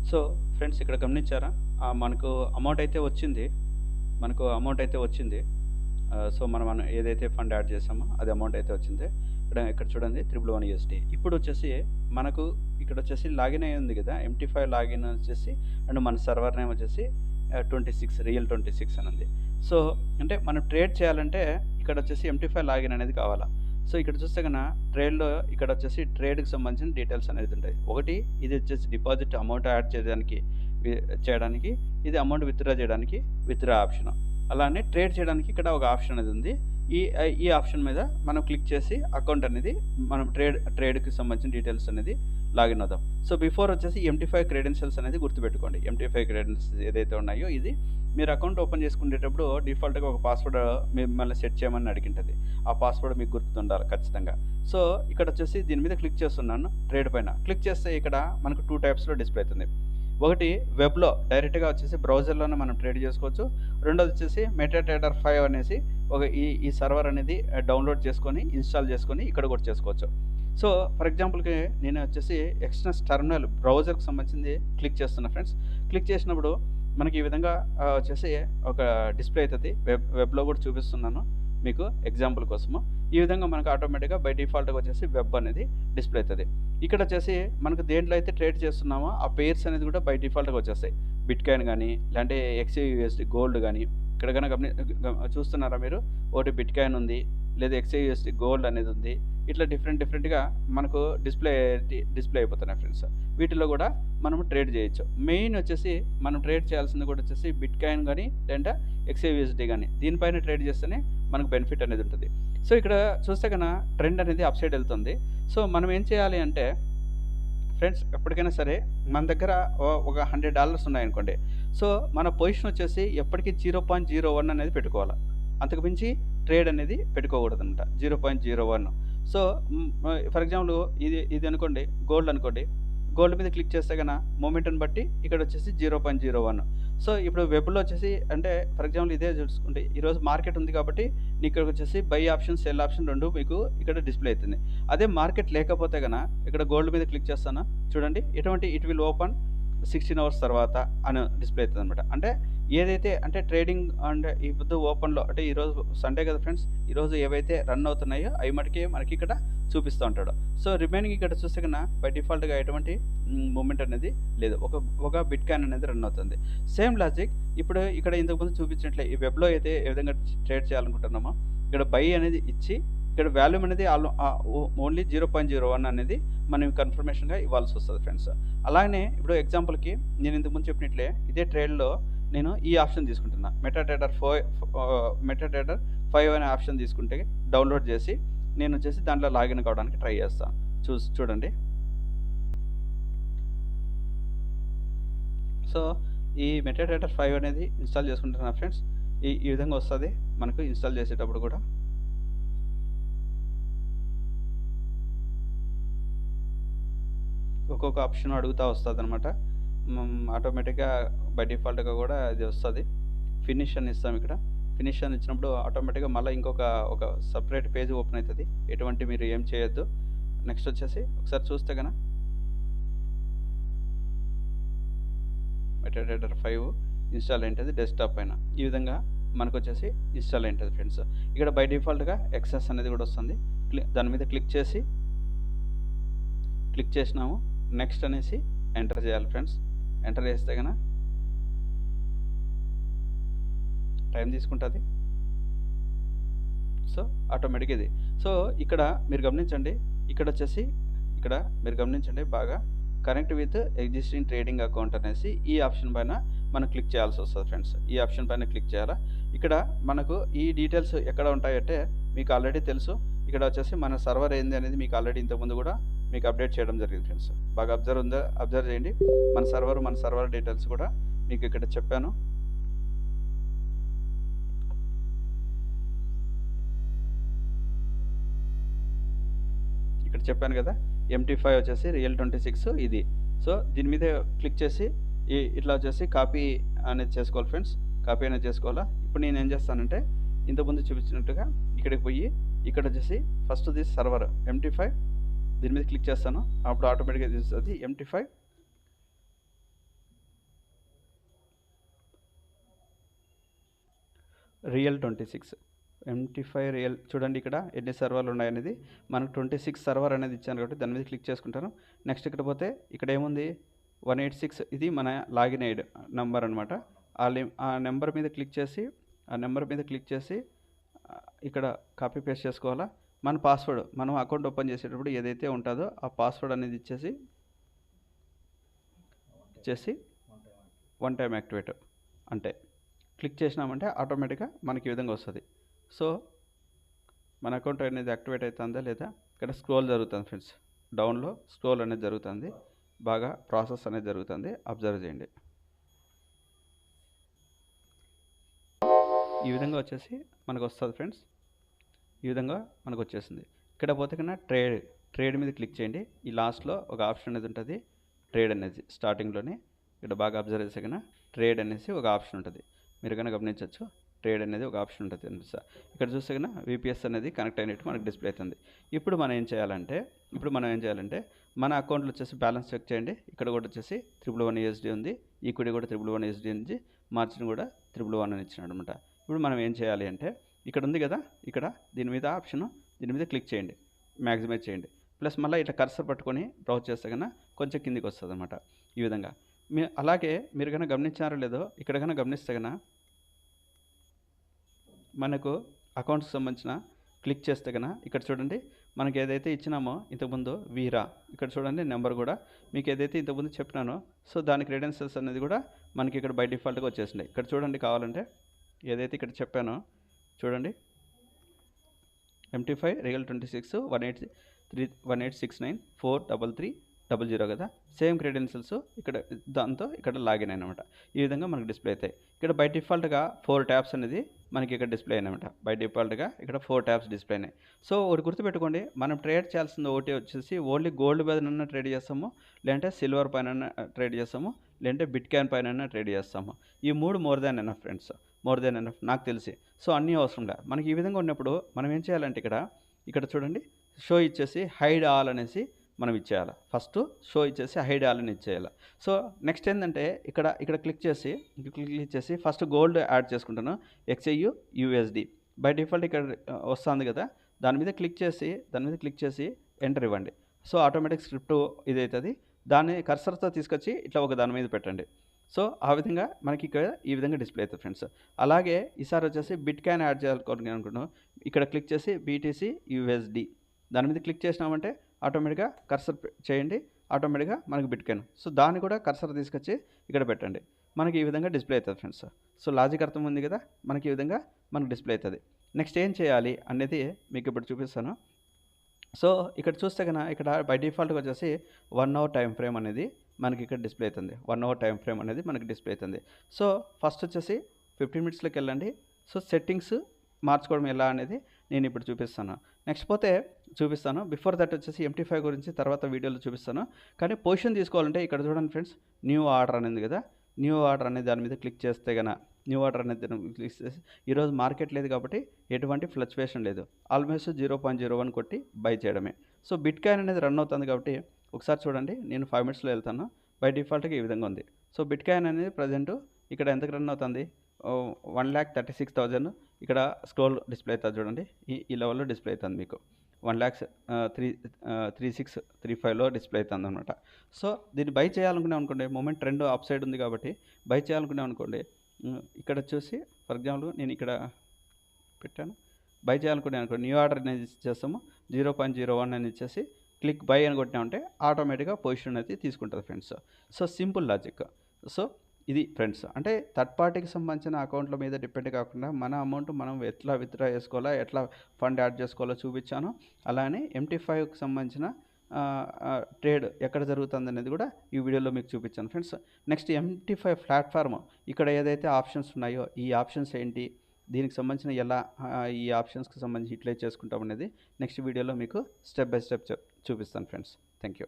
So friends ఇక్కడ గమనించారా? మనకు అమౌంట్ అయితే వచ్చింది. మనకు అమౌంట్ అయితే వచ్చింది. సో మనం ఏదైతే ఫండ్ యాడ్ చేసామో అది అమౌంట్ అయితే వచ్చింది. ఇక్కడ చూడండి 111 USD. ఇప్పుడొచ్చేసి మనకు ఇక్కడొచ్చేసి లాగిన్ అయ్యి ఉంది గదా! MT5 లాగిన్ వచ్చేసి అండ్ మన సర్వర్ నేమ్ వచ్చేసి 26 రియల్ 26 అని ఉంది. సో అంటే మనం ట్రేడ్ చేయాలంటే ఇక్కడొచ్చేసి MT5 లాగిన్ అనేది కావాలా. సో ఇక్కడ చూస్తే గన ట్రేడ్‌లో ఇక్కడొచ్చేసి ట్రేడ్‌కి సంబంధించిన డీటెయిల్స్ అనేది ఉంటాయి. ఒకటి ఇది వచ్చేసి డిపాజిట్ అమౌంట్ యాడ్ వి చేయడానికి, ఇది అమౌంట్ విత్‌డ్రా చేయడానికి విత్‌డ్రా ఆప్షన్. అలానే ట్రేడ్ చేయడానికి ఇక్కడ ఒక ఆప్షన్ అనేది ఉంది. ఈ ఆప్షన్ మీద మనం క్లిక్ చేసి అకౌంట్ అనేది మనం ట్రేడ్‌కి సంబంధించిన డీటెయిల్స్ అనేది లాగిన్ అవుదాం. సో బిఫోర్ వచ్చేసి MT5 క్రెడెన్షియల్స్ అనేది గుర్తుపెట్టుకోండి. MT5 క్రెడెన్షియల్స్ ఏదైతే ఉన్నాయో ఇది మీరు అకౌంట్ ఓపెన్ చేసుకునేటప్పుడు డిఫాల్ట్‌గా ఒక పాస్వర్డ్ మిమ్మల్ని సెట్ చేయమని అడిగింటది. ఆ పాస్వర్డ్ మీకు గుర్తుండాలి ఖచ్చితంగా. సో ఇక్కడ వచ్చేసి దీని మీద క్లిక్ చేస్తున్నాను ట్రేడ్ పైన. క్లిక్ చేస్తే ఇక్కడ మనకు 2 టైప్స్‌లో డిస్‌ప్లే అవుతుంది. ఒకటి వెబ్‌లో డైరెక్ట్‌గా వచ్చేసి బ్రౌజర్‌లోనే మనం ట్రేడ్ చేసుకోవచ్చు. రెండోది వచ్చేసి మెటాట్రేడర్ 5 అనేసి ఈ సర్వర్ అనేది డౌన్‌లోడ్ చేసుకొని, ఇన్‌స్టాల్ చేసుకొని ఇక్కడ కూడా చేసుకోవచ్చు. సో ఫర్ ఎగ్జాంపుల్‌కి నేను వచ్చేసి ఎక్స్‌టర్నల్ టెర్మినల్ బ్రౌజర్‌కి సంబంధించింది క్లిక్ చేస్తున్నా ఫ్రెండ్స్. క్లిక్ చేసినప్పుడు మనకి ఈ విధంగా వచ్చేసి ఒక డిస్‌ప్లే అయితది. వెబ్‌లో కూడా చూపిస్తున్నాను మీకు ఎగ్జాంపుల్ కోసము. ఈ విధంగా మనకు ఆటోమేటిక్‌గా బై డిఫాల్ట్‌గా వచ్చేసి వెబ్ అనేది డిస్‌ప్లే అయితది. ఇక్కడ వచ్చేసి మనకు దేంట్లో అయితే ట్రేడ్ చేస్తున్నామో ఆ పెయిర్స్ అనేది కూడా బై డిఫాల్ట్‌గా వచ్చేస్తాయి. బిట్‌కాయిన్ గానీ, లేదంటే XAUSD గోల్డ్ గానీ, ఇక్కడ గనక చూస్తున్నారా మీరు? ఒకటి బిట్‌కాయిన్ ఉంది, లేదా XAUSD గోల్డ్ అనేది ఉంది. ఇట్లా డిఫరెంట్‌గా మనకు డిస్‌ప్లే అయిపోతున్నాయి ఫ్రెండ్స్. వీటిలో కూడా మనం ట్రేడ్ చేయొచ్చు. మెయిన్ వచ్చేసి మనం ట్రేడ్ చేయాల్సింది కూడా వచ్చేసి బిట్‌కాయిన్ గానీ, లేదంటే XAUSD గానీ దీనిపైన ట్రేడ్ చేస్తేనే మనకు బెనిఫిట్ అనేది ఉంటది. సో ఇక్కడ చూస్తే గన ట్రెండ్ అనేది అప్ సైడ్ ఎళ్తుంది. సో మనం ఏం చేయాలి అంటే ఫ్రెండ్స్ ఎప్పటికైనా సరే మన దగ్గర ఒక $100 ఉన్నాయనుకోండి. సో మన పొజిషన్ వచ్చేసి ఎప్పటికి 0.01 అనేది పెట్టుకోవాల. అంతకు మించి ట్రేడ్ అనేది పెట్టుకోకూడదనమాట. 0.01. సో ఫర్ ఎగ్జాంపుల్ ఇది అనుకోండి గోల్డ్ అనుకోండి. గోల్డ్ మీద క్లిక్ చేస్తే గన మొమెంటమ్‌ని బట్టి ఇక్కడ వచ్చేసి 0.01. సో ఇప్పుడు వెబ్‌లో వచ్చేసి అంటే ఫర్ ఎగ్జాంపుల్ ఇదే చూసుకుంటే ఈరోజు మార్కెట్ ఉంది కాబట్టి ఇక్కడికొచ్చేసి బై ఆప్షన్, సెల్ ఆప్షన్ 2 మీకు ఇక్కడ డిస్‌ప్లే అయితుంది. అదే మార్కెట్ లేకపోతే గన ఇక్కడ గోల్డ్ మీద క్లిక్ చేస్తాను. చూడండి ఇట్ విల్ ఓపెన్ 16 అవర్స్ తర్వాత అని డిస్‌ప్లే అయితదనమాట. అంటే ఏదైతే అంటే ట్రేడింగ్ అండ్ ఈ పొద్దు ఓపెన్‌లో అంటే ఈరోజు సండే కదా ఫ్రెండ్స్. ఈరోజు ఏవైతే రన్ అవుతున్నాయో అవి మటుకే మనకి ఇక్కడ చూపిస్తూ ఉంటాడు. సో రిమైనింగ్ ఇక్కడ చూస్తే గన బై డిఫాల్ట్‌గా ఎటువంటి మూవ్‌మెంట్ అనేది లేదు. ఒక బిట్‌కాయిన్ అనేది రన్ అవుతుంది. సేమ్ లాజిక్ ఇప్పుడు ఇక్కడ ఇంతకుముందు చూపించినట్లే ఈ వెబ్‌లో అయితే ఏ విధంగా ట్రేడ్ చేయాలనుకుంటున్నామో ఇక్కడ బై అనేది ఇచ్చి ఇక్కడ వాల్యూమ్ అనేది ఓన్లీ 0.01 అనేది మనం కన్ఫర్మేషన్‌గా ఇవ్వాల్సొస్తది ఫ్రెండ్స్. అలాగనే ఇప్పుడు ఎగ్జాంపుల్‌కి నేను ఇంతకుముందు చెప్పినట్లే ఇదే ట్రేడ్‌లో నేను ఈ ఆప్షన్ తీసుకుంటున్నా. మెటాట్రేడర్ 5 అనే ఆప్షన్ తీసుకుంటే డౌన్‌లోడ్ చేసి నేను వచ్చేసి దాంట్లో లాగిన్ కావడానికి ట్రై చేస్తా. చూడండి. సో ఈ మెటాట్రేడర్ 5 అనేది ఇన్‌స్టాల్ చేసుకుంటున్నా ఫ్రెండ్స్. ఈ విధంగా వస్తది మనకు ఇన్‌స్టాల్ చేసేటప్పుడు కూడా. ఒక్కొక్క ఆప్షన్ అడుగుతా వస్తదనమాట. ఆటోమేటిక్‌గా బై డిఫాల్ట్‌గా కూడా ఇది వస్తది. ఫినిష్ అని ఇస్తాం ఇక్కడ. ఫినిష్ అని ఇచ్చినప్పుడు ఆటోమేటిక్‌గా మళ్ళా ఒక సెపరేట్ పేజ్ ఓపెన్ అయితది. ఎటువంటి మీరు ఏం చేయొద్దు. నెక్స్ట్ వచ్చేసి ఒకసారి చూస్తే గన మెటాట్రేడర్ 5 ఇన్‌స్టాల్ అయింటది డెస్క్‌టాప్ పైన. ఈ విధంగా మనకొచ్చేసి ఇన్‌స్టాల్ అయింటది ఫ్రెండ్స్. ఇక్కడ బై డిఫాల్ట్‌గా ఎక్సెస్ అనేది కూడా వస్తుంది. దాని మీద క్లిక్ చేసినాము. నెక్స్ట్ అనేసి ఎంటర్ చేయాలి ఫ్రెండ్స్. ఎంటర్ చేస్తే గన టైం తీసుకుంటది. సో ఆటోమేటిక్‌గా ఇది. సో ఇక్కడ మీరు గమనించండి. ఇక్కడ మీరు గమనించండి బాగా connect with existing trading account అనేసి ఈ ఆప్షన్ పైన మనం క్లిక్ చేయాల్సొస్తది ఫ్రెండ్స్. ఈ ఆప్షన్ పైన క్లిక్ చేయాలా. ఇక్కడ మనకు ఈ డీటెయిల్స్ ఎక్కడ ఉంటాయంటే మీకు ఆల్రెడీ తెలుసు. ఇక్కడ వచ్చేసి మన సర్వర్ ఏంది అనేది మీకు ఆల్రెడీ ఇంతకుముందు కూడా మీకు అప్డేట్ చేయడం జరిగింది ఫ్రెండ్స్. బాగా అబ్జర్వ్ చేయండి. మన సర్వర్ డీటెయిల్స్ కూడా మీకు ఇక్కడ చెప్పాను. ఇక్కడ చెప్పాను కదా! MT5 వచ్చేసి రియల్ 26 ఇది. సో దీని మీద క్లిక్ చేసి ఇట్లా వచ్చేసి కాపీ అనేది చేసుకోవాలి ఫ్రెండ్స్. కాపీ అనేది చేసుకోవాలా. ఇప్పుడు నేను ఏం చేస్తానంటే ఇంతకుముందు చూపించినట్టుగా ఇక్కడికి పోయి ఇక్కడ వచ్చేసి ఫస్ట్‌ది సర్వర్ MT5 దీని మీద క్లిక్ చేస్తాను. అప్పుడు ఆటోమేటిక్‌గా ఇది వస్తది. MT5 రియల్ 26 MT5 రియల్ చూడండి ఇక్కడ ఎన్ని సర్వర్లు ఉన్నాయనేది మనకు 26 సర్వర్ అనేది ఇచ్చాను కాబట్టి దాని మీద క్లిక్ చేసుకుంటాను. నెక్స్ట్ ఇక్కడ పోతే ఇక్కడ ఏముంది 186 ఇది మన లాగిన్ ఐడి నెంబర్ అనమాట. ఆ నెంబర్ మీద క్లిక్ చేసి ఇక్కడ కాపీ పేస్ట్ చేసుకోవాలా. మన పాస్వర్డ్ మనం అకౌంట్ ఓపెన్ చేసేటప్పుడు ఏదైతే ఉంటుందో ఆ పాస్వర్డ్ అనేది ఇచ్చేసి వన్ టైం యాక్టివేట్ అంటే క్లిక్ చేసినామంటే ఆటోమేటిక్గా మనకి ఈ విధంగా వస్తుంది. సో మన అకౌంట్ అనేది యాక్టివేట్ అవుతుందా లేదా ఇక్కడ స్క్రోల్ జరుగుతుంది ఫ్రెండ్స్, డౌన్లో స్క్రోల్ అనేది జరుగుతుంది, బాగా ప్రాసెస్ అనేది జరుగుతుంది, అబ్జర్వ్ చేయండి. ఈ విధంగా వచ్చేసి మనకు వస్తుంది ఫ్రెండ్స్, ఈ విధంగా మనకు వచ్చేసింది. ఇక్కడ పోతే కన్నా ట్రేడ్ మీద క్లిక్ చేయండి. ఈ లాస్ట్లో ఒక ఆప్షన్ అనేది ఉంటుంది ట్రేడ్ అనేది, స్టార్టింగ్లోనే ఇక్కడ బాగా అబ్జర్వ్ చేసే కన్నా ట్రేడ్ అనేసి ఒక ఆప్షన్ ఉంటుంది, మీరు కన్నా గమనించవచ్చు. ట్రేడ్ అనేది ఒక ఆప్షన్ ఉంటుంది అనిపిస్తా. ఇక్కడ చూస్తే కన్నా VPS అనేది కనెక్ట్ అయినట్టు మనకు డిస్ప్లే అవుతుంది. ఇప్పుడు మనం ఏం చేయాలంటే మన అకౌంట్లో వచ్చేసి బ్యాలెన్స్ చెక్ చేయండి. ఇక్కడ కూడా వచ్చేసి 111 USD ఉంది, ఈక్విటీ కూడా 111 USD ఉంది, మార్జిన్ కూడా 111 అని ఇచ్చినాడు అనమాట. ఇప్పుడు మనం ఏం చేయాలి అంటే ఇక్కడ ఉంది కదా, ఇక్కడ దీని మీద ఆప్షన్, దీని మీద క్లిక్ చేయండి, మ్యాక్సిమైజ్ చేయండి, ప్లస్ మళ్ళీ ఇట్లా కర్సర్ పట్టుకొని బ్రౌజ్ చేస్తే కన్నా కొంచెం కిందికి వస్తుంది అనమాట. ఈ విధంగా అలాగే మీరు కన్నా గమనించారో లేదో, ఇక్కడ కన్నా గమనిస్తే కన్నా మనకు అకౌంట్స్కి సంబంధించిన క్లిక్ చేస్తే కన్నా ఇక్కడ చూడండి మనకి ఏదైతే ఇచ్చినామో ఇంతకుముందు వీరా, ఇక్కడ చూడండి నెంబర్ కూడా మీకు ఏదైతే ఇంతకుముందు చెప్పినానో సో దాని క్రెడెన్షియల్స్ అనేది కూడా మనకి ఇక్కడ బై డిఫాల్ట్గా వచ్చేసింది. ఇక్కడ చూడండి, కావాలంటే ఏదైతే ఇక్కడ చెప్పానో చూడండి, MT5 రియల్ 26 186943300 కదా, సేమ్ క్రెడెన్షియల్స్ ఇక్కడ దాంతో ఇక్కడ లాగిన్ అయినమాట. ఈ విధంగా మనకు డిస్ప్లే అవుతాయి. ఇక్కడ బై డిఫాల్ట్గా 4 ట్యాబ్స్ అనేది మనకి ఇక్కడ డిస్ప్లే అయినమాట. బై డిఫాల్ట్గా ఇక్కడ 4 ట్యాబ్స్ డిస్ప్లే అయినాయి. సో ఒకటి గుర్తుపెట్టుకోండి, మనం ట్రేడ్ చేయాల్సింది ఒకటి వచ్చేసి ఓన్లీ గోల్డ్ పైన ట్రేడ్ చేస్తాము, లేదంటే సిల్వర్ పైన ట్రేడ్ చేస్తాము, లేదంటే బిట్కాయిన్ పైన ట్రేడ్ చేస్తాము. ఈ 3 more than enough friends, more than enough నాకు తెలిసి. సో అన్నీ అవసరం లే. మనకి ఈ విధంగా ఉన్నప్పుడు మనం ఏం చేయాలంటే ఇక్కడ చూడండి షో ఇచ్చేసి హైడ్ ఆల్ అనేసి మనం ఇచ్చేయాలి. ఫస్ట్ షో ఇచ్చేసి హైడ్ ఆల్ అని ఇచ్చేయాలి. సో నెక్స్ట్ ఏంటంటే ఇక్కడ క్లిక్ చేసి ఫస్ట్ గోల్డ్ యాడ్ చేసుకుంటాను, XAU USD బై డిఫాల్ట్ ఇక్కడ వస్తుంది కదా, దాని మీద క్లిక్ చేసి ఎంటర్ ఇవ్వండి. సో ఆటోమేటిక్ స్క్రిప్ట్ ఇది అవుతుంది. దాన్ని కర్సర్తో తీసుకొచ్చి ఇట్లా ఒక దాని మీద పెట్టండి. సో ఆ విధంగా మనకి ఇక్కడ ఈ విధంగా డిస్ప్లే అవుతుంది ఫ్రెండ్స్. అలాగే ఈసారి వచ్చేసి బిట్కాయిన్ యాడ్ చేయాలనుకుంటున్నాను, ఇక్కడ క్లిక్ చేసి BTC USD దాని మీద క్లిక్ చేసినామంటే ఆటోమేటిక్గా కర్సర్ చేయండి, ఆటోమేటిక్గా మనకి బిట్కాయిన్. సో దాన్ని కూడా కర్సర్ తీసుకొచ్చి ఇక్కడ పెట్టండి, మనకి ఈ విధంగా డిస్ప్లే అవుతుంది ఫ్రెండ్స్. సో లాజిక్ అర్థం ఉంది కదా, మనకి ఈ విధంగా మనకు డిస్ప్లే అవుతుంది. నెక్స్ట్ ఏం చేయాలి అనేది మీకు ఇప్పుడు చూపిస్తాను. సో ఇక్కడ చూస్తే కన్నా ఇక్కడ బై డిఫాల్ట్గా వచ్చేసి 1 hour టైం ఫ్రేమ్ అనేది మనకి ఇక్కడ డిస్ప్లే అవుతుంది. 1 hour టైం ఫ్రేమ్ అనేది మనకి డిస్ప్లే అవుతుంది. సో ఫస్ట్ వచ్చేసి 15 minutesలోకి వెళ్ళండి. సో సెట్టింగ్స్ మార్చుకోవడం ఎలా అనేది నేను ఇప్పుడు చూపిస్తాను. నెక్స్ట్ పోతే చూపిస్తాను. బిఫోర్ దట్ వచ్చేసి MT5 గురించి తర్వాత వీడియోలో చూపిస్తాను. కానీ పొజిషన్ తీసుకోవాలంటే ఇక్కడ చూడండి ఫ్రెండ్స్, న్యూ ఆర్డర్ అనేది కదా, న్యూ ఆర్డర్ అనే దాని మీద క్లిక్ చేస్తే కన్నా న్యూ ఆర్డర్ అనేది క్లిక్ చేసి ఈరోజు మార్కెట్ లేదు కాబట్టి ఎటువంటి ఫ్లక్చువేషన్ లేదు, ఆల్మోస్ట్ 0.01 కొట్టి బై చేయడమే. సో బిట్కాయిన్ అనేది రన్ అవుతుంది కాబట్టి ఒకసారి చూడండి, నేను 5 minutesలో వెళ్తాను. బై డిఫాల్ట్గా ఈ విధంగా ఉంది. సో బిట్కాయిన్ అనేది ప్రజెంట్ ఇక్కడ ఎంతకు రన్ అవుతుంది, 1,36,000 ఇక్కడ స్క్రోల్ డిస్ప్లే అవుతుంది చూడండి, ఈ లెవెల్లో డిస్ప్లే అవుతుంది మీకు 1,36,35లో డిస్ప్లే అవుతుంది అనమాట. సో దీన్ని బై చేయాలనుకున్నాం అనుకోండి, మూమెంట్ ట్రెండ్ అప్ సైడ్ ఉంది కాబట్టి బై చేయాలనుకున్నాం అనుకోండి, ఇక్కడ చూసి ఫర్ ఎగ్జాంపుల్ నేను ఇక్కడ పెట్టాను, బై చేయాలనుకున్నాను అనుకోండి, న్యూ ఆర్డర్ అనేది చేస్తాము, 0.01 అని ఇచ్చేసి క్లిక్ బై అని కొట్టినామంటే ఆటోమేటిక్గా పొజిషన్ అనేది తీసుకుంటుంది friends. So simple logic. So ఇది ఫ్రెండ్స్, అంటే థర్డ్ పార్టీకి సంబంధించిన అకౌంట్ల మీద డిపెండ్ కాకుండా మన అమౌంట్ మనం ఎట్లా విత్డ్రా చేసుకోవాలో, ఎట్లా ఫండ్ యాడ్ చేసుకోవాలో చూపించాను. అలానే MT5కి సంబంధించిన ట్రేడ్ ఎక్కడ జరుగుతుంది అనేది కూడా ఈ వీడియోలో మీకు చూపించాను ఫ్రెండ్స్. నెక్స్ట్ MT5 ప్లాట్ఫామ్ ఇక్కడ ఏదైతే ఆప్షన్స్ ఉన్నాయో ఈ ఆప్షన్స్ ఏంటి, దీనికి సంబంధించిన ఎలా ఈ ఆప్షన్స్కి సంబంధించి యూటిలైజ్ చేసుకుంటాం అనేది నెక్స్ట్ వీడియోలో మీకు స్టెప్ బై స్టెప్ చూపిస్తాను ఫ్రెండ్స్. Thank you.